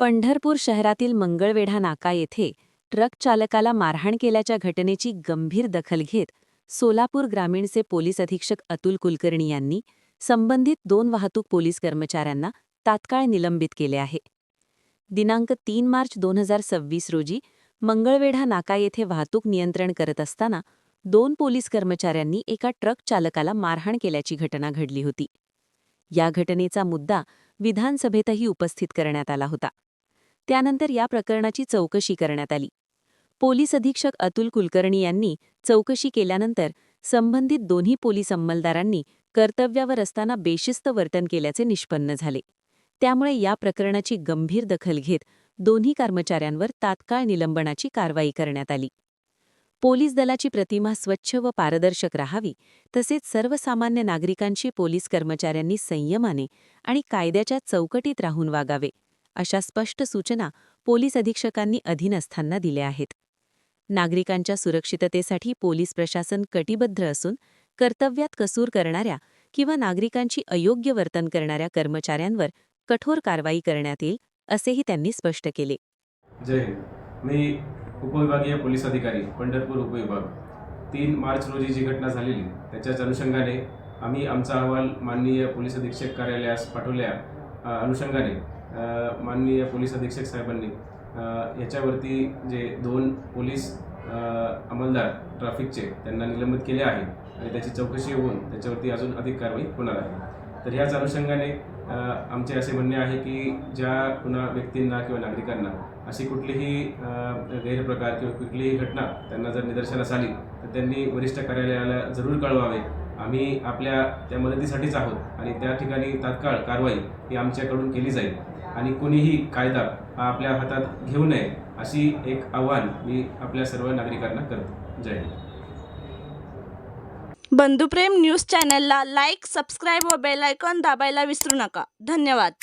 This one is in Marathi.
पंढरपूर शहरातील मंगळवेढा नाका येथे ट्रक चालकाला मारहाण केल्याच्या घटनेची गंभीर दखल घेत सोलापूर ग्रामीणचे पोलीस अधीक्षक अतुल कुलकर्णी यांनी संबंधित 2 वाहतूक पोलीस कर्मचाऱ्यांना तात्काळ निलंबित केले आहे. दिनांक 3 मार्च 2026 रोजी मंगळवेढा नाका येथे वाहतूक नियंत्रण करत असताना 2 पोलीस कर्मचाऱ्यांनी एका ट्रक चालकाला मारहाण केल्याची घटना घडली होती. या घटनेचा मुद्दा विधानसभेतही उपस्थित करण्यात आला होता. त्यानंतर या प्रकरणाची चौकशी करण्यात आली. पोलीस अधीक्षक अतुल कुलकर्णी यांनी चौकशी केल्यानंतर संबंधित दोन्ही पोलीस अंमलदारांनी कर्तव्यावर असताना बेशिस्त वर्तन केल्याचे निष्पन्न झाले. त्यामुळे या प्रकरणाची गंभीर दखल घेत दोन्ही कर्मचाऱ्यांवर तात्काळ निलंबनाची कारवाई करण्यात आली. पोलीस दलाची प्रतिमा स्वच्छ व पारदर्शक राहावी, तसेच सर्वसामान्य नागरिकांशी पोलीस कर्मचाऱ्यांनी संयमाने आणि कायद्याच्या चौकटीत राहून वागावे, अशा स्पष्ट सूचना पोलीस अधीक्षकांनी अधीनस्थांना दिल्या आहेत. नागरिकांच्या सुरक्षिततेसाठी पोलीस प्रशासन कटिबद्ध असून कर्तव्यात कसूर करणाऱ्या किंवा नागरिकांची अयोग्य वर्तन करणाऱ्या कर्मचाऱ्यांवर कठोर कारवाई करण्यात येईल, असेही त्यांनी स्पष्ट केले. जय हिंद. मी उपविभागीय पोलीस अधिकारी पंढरपूर उपविभाग 3 मार्च रोजी जी घटना झालेली त्याच्याच अनुषंगाने आम्ही आमचा अहवाल माननीय पोलीस अधीक्षक कार्यालयास पाठवल्या अनुषंगाने माननीय पोलीस अधीक्षक साहेबांनी याच्यावरती जे 2 पोलीस अंमलदार ट्रॅफिकचे त्यांना निलंबित केले आहे आणि त्याची चौकशी होऊन त्याच्यावरती अजून अधिक कारवाई होणार आहे. तर ह्याच अनुषंगाने आमचे असे म्हणणे आहे की ज्या कुणा व्यक्तींना किंवा नागरिकांना अशी कुठलीही गैरप्रकार किंवा कुठलीही घटना त्यांना जर निदर्शनास आली तर त्यांनी वरिष्ठ कार्यालयाला जरूर कळवावे. आम्ही आपल्या त्या मदतीसाठीच आहोत आणि त्या ठिकाणी तात्काळ कारवाई ही आमच्याकडून केली जाईल आणि कोणीही कायदा हा आपल्या हातात घेऊ नये अशी एक आव्हान मी आपल्या सर्व नागरिकांना करतो. जय हिंद. बंधुप्रेम न्यूज चॅनलला लाईक, सबस्क्राईब व बेल आयकॉन दाबायला विसरू नका. धन्यवाद.